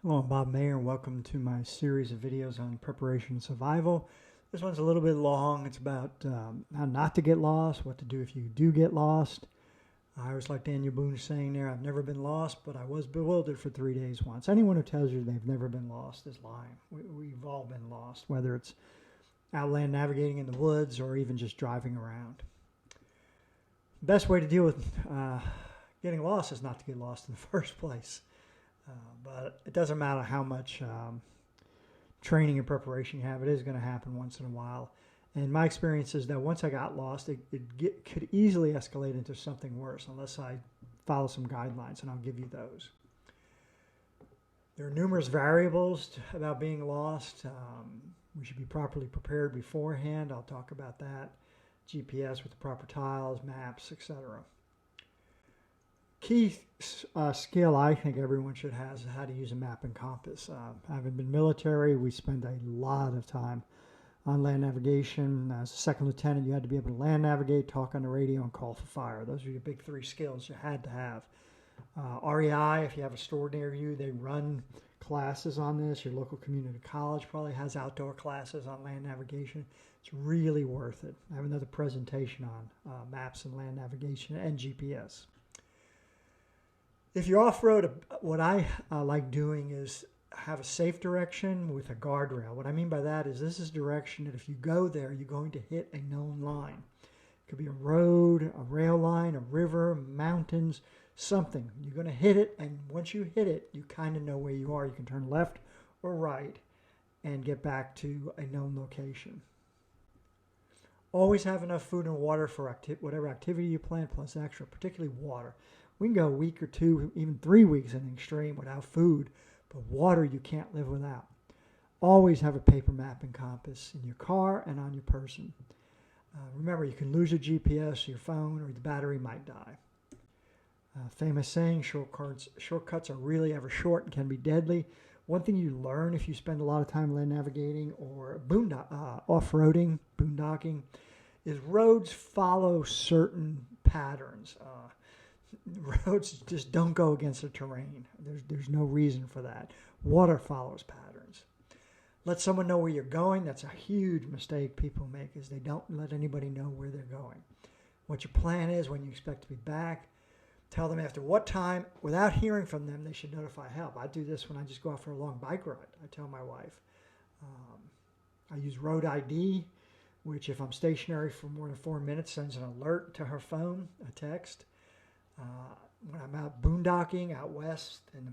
Hello, I'm Bob Mayer, and welcome to my series of videos on preparation and survival. This one's a little bit long. It's about how not to get lost, what to do if you do get lost. I always like Daniel Boone saying there, I've never been lost, but I was bewildered for 3 days once. Anyone who tells you they've never been lost is lying. We've all been lost, whether it's outland navigating in the woods or even just driving around. Best way to deal with getting lost is not to get lost in the first place. But it doesn't matter how much training and preparation you have, it is going to happen once in a while. And my experience is that once I got lost, it could easily escalate into something worse unless I follow some guidelines, and I'll give you those. There are numerous variables about being lost. We should be properly prepared beforehand. I'll talk about that. GPS with the proper tiles, maps, etc. Key skill I think everyone should have is how to use a map and compass. Having been military, we spend a lot of time on land navigation. As a second lieutenant, you had to be able to land navigate, talk on the radio, and call for fire. Those are your big three skills you had to have. REI, if you have a store near you, they run classes on this. Your local community college probably has outdoor classes on land navigation. It's really worth it. I have another presentation on maps and land navigation and GPS. If you're off-road, what I like doing is have a safe direction with a guardrail. What I mean by that is this is direction that if you go there, you're going to hit a known line. It could be a road, a rail line, a river, mountains, something. You're going to hit it, and once you hit it, you kind of know where you are. You can turn left or right and get back to a known location. Always have enough food and water for whatever activity you plan, plus extra, particularly water. We can go a week or two, even 3 weeks in the extreme without food, but water you can't live without. Always have a paper map and compass in your car and on your person. Remember, you can lose your GPS, your phone, or the battery might die. Famous saying, shortcuts are really ever short and can be deadly. One thing you learn if you spend a lot of time land navigating or off-roading, boondocking, is roads follow certain patterns. Roads just don't go against the terrain. There's no reason for that. Water follows patterns. Let someone know where you're going. That's a huge mistake people make, is they don't let anybody know where they're going. What your plan is, when you expect to be back. Tell them after what time. Without hearing from them, they should notify help. I do this when I just go out for a long bike ride. I tell my wife. I use Road ID, which if I'm stationary for more than 4 minutes, sends an alert to her phone, a text. When I'm out boondocking out west in the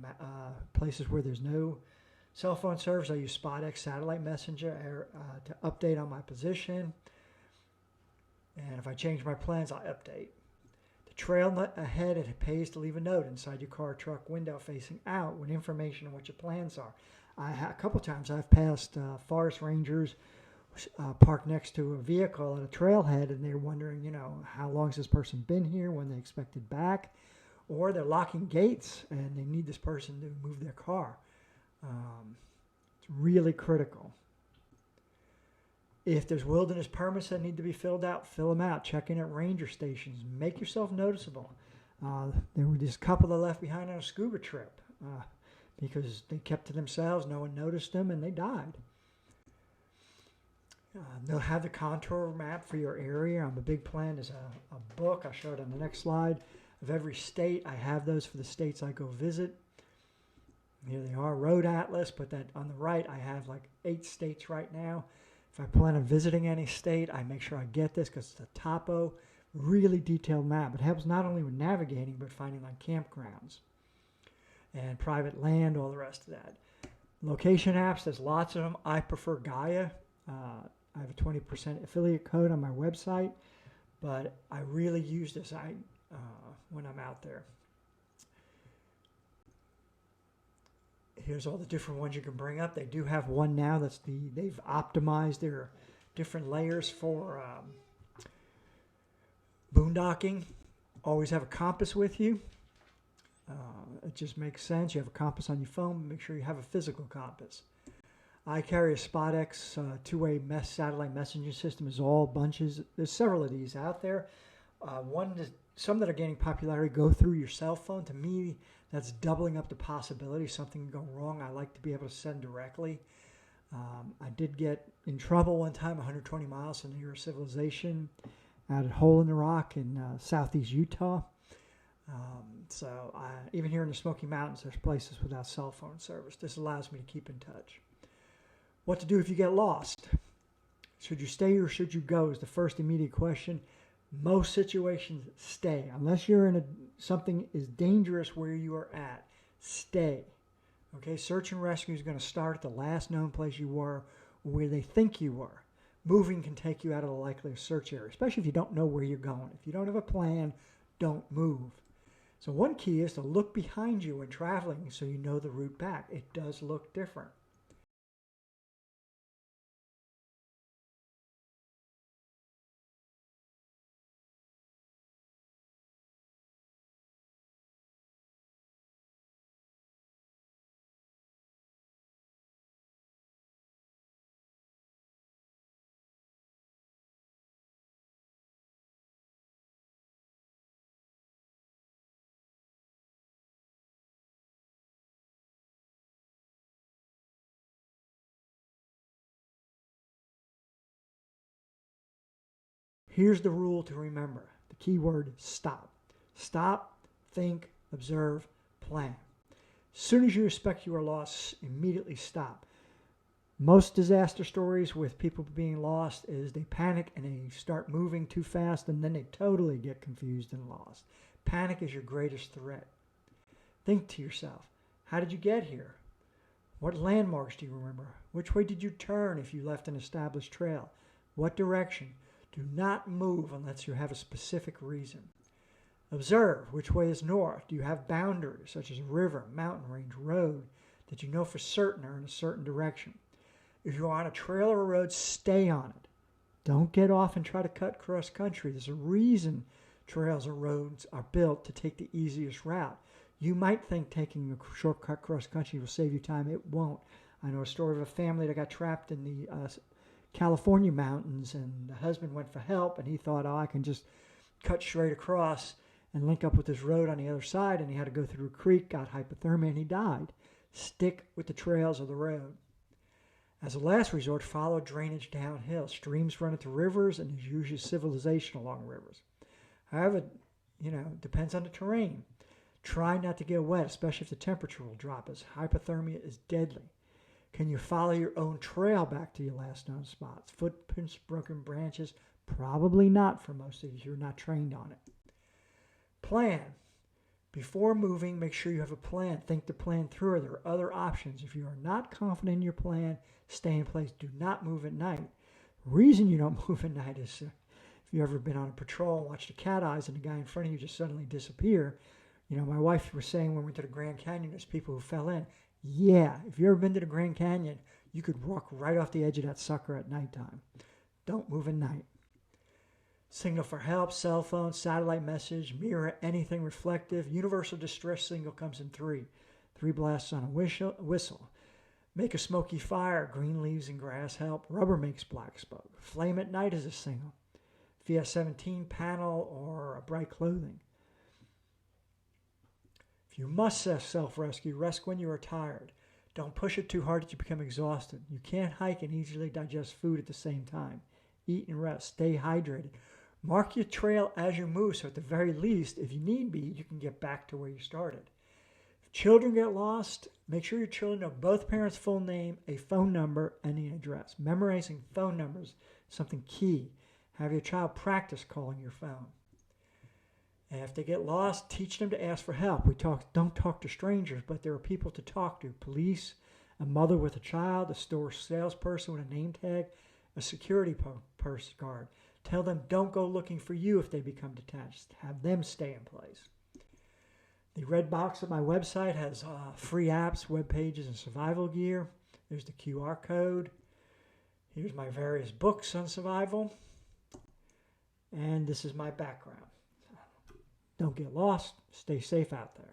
places where there's no cell phone service, I use SpotX Satellite Messenger to update on my position. And if I change my plans, I'll update. The trail ahead, it pays to leave a note inside your car or truck window facing out with information on what your plans are. A couple times I've passed forest rangers parked next to a vehicle at a trailhead, and they're wondering, how long has this person been here, when they expected back, or they're locking gates and they need this person to move their car. It's really critical. If there's wilderness permits that need to be filled out, fill them out. Check in at ranger stations. Make yourself noticeable. There were just a couple that left behind on a scuba trip because they kept to themselves. No one noticed them, and they died. They'll have the contour map for your area. On the big plan is a book. I'll show it on the next slide. Of every state, I have those for the states I go visit. Here they are, Road Atlas, but that on the right, I have like 8 states right now. If I plan on visiting any state, I make sure I get this because it's a topo, really detailed map. It helps not only with navigating, but finding like campgrounds and private land, all the rest of that. Location apps, there's lots of them. I prefer Gaia. I have a 20% affiliate code on my website, but I really use this when I'm out there. Here's all the different ones you can bring up. They do have one now they've optimized their different layers for boondocking. Always have a compass with you. It just makes sense. You have a compass on your phone, make sure you have a physical compass. I carry a SpotX two-way satellite messaging system. Is all bunches. There's several of these out there. Some that are gaining popularity go through your cell phone. To me, That's doubling up the possibility something can go wrong. I like to be able to send directly. I did get in trouble one time, 120 miles from the nearest civilization, out at Hole in the Rock in southeast Utah. Even here in the Smoky Mountains, there's places without cell phone service. This allows me to keep in touch. What to do if you get lost? Should you stay or should you go is the first immediate question. Most situations, stay. Unless you're in something is dangerous where you are at, stay. Okay, search and rescue is going to start at the last known place you were or where they think you were. Moving can take you out of the likely search area, especially if you don't know where you're going. If you don't have a plan, don't move. So one key is to look behind you when traveling so you know the route back. It does look different. Here's the rule to remember. The key word, stop. Stop, think, observe, plan. As soon as you suspect you are lost, immediately stop. Most disaster stories with people being lost is they panic and they start moving too fast and then they totally get confused and lost. Panic is your greatest threat. Think to yourself, how did you get here? What landmarks do you remember? Which way did you turn if you left an established trail? What direction? Do not move unless you have a specific reason. Observe which way is north. Do you have boundaries such as a river, mountain range, road that you know for certain are in a certain direction? If you're on a trail or a road, stay on it. Don't get off and try to cut cross country. There's a reason trails or roads are built to take the easiest route. You might think taking a shortcut cross country will save you time. It won't. I know a story of a family that got trapped in the California mountains, and the husband went for help, and he thought, I can just cut straight across and link up with this road on the other side, and he had to go through a creek, got hypothermia, and he died. Stick with the trails of the road. As a last resort, follow drainage downhill. Streams run into rivers, and there's usually civilization along rivers. However, depends on the terrain. Try not to get wet, especially if the temperature will drop, as hypothermia is deadly. Can you follow your own trail back to your last known spots? Footprints, broken branches? Probably not for most of you. You're not trained on it. Plan. Before moving, make sure you have a plan. Think the plan through. There are other options. If you are not confident in your plan, stay in place. Do not move at night. The reason you don't move at night is if you've ever been on a patrol and watched the cat eyes and the guy in front of you just suddenly disappear. My wife was saying when we went to the Grand Canyon, there's people who fell in. Yeah, if you've ever been to the Grand Canyon, you could walk right off the edge of that sucker at nighttime. Don't move at night. Signal for help, cell phone, satellite message, mirror, anything reflective. Universal distress signal comes in 3. 3 blasts on a whistle. Make a smoky fire. Green leaves and grass help. Rubber makes black smoke. Flame at night is a signal. VS-17 panel or bright clothing. If you must self-rescue, rest when you are tired. Don't push it too hard that you become exhausted. You can't hike and easily digest food at the same time. Eat and rest. Stay hydrated. Mark your trail as you move, so at the very least, if you need be, you can get back to where you started. If children get lost, make sure your children know both parents' full name, a phone number, and an address. Memorizing phone numbers is something key. Have your child practice calling your phone. And if they get lost, teach them to ask for help. Don't talk to strangers, but there are people to talk to. Police, a mother with a child, a store salesperson with a name tag, a security post guard. Tell them don't go looking for you if they become detached. Have them stay in place. The red box of my website has free apps, web pages, and survival gear. There's the QR code. Here's my various books on survival. And this is my background. Don't get lost. Stay safe out there.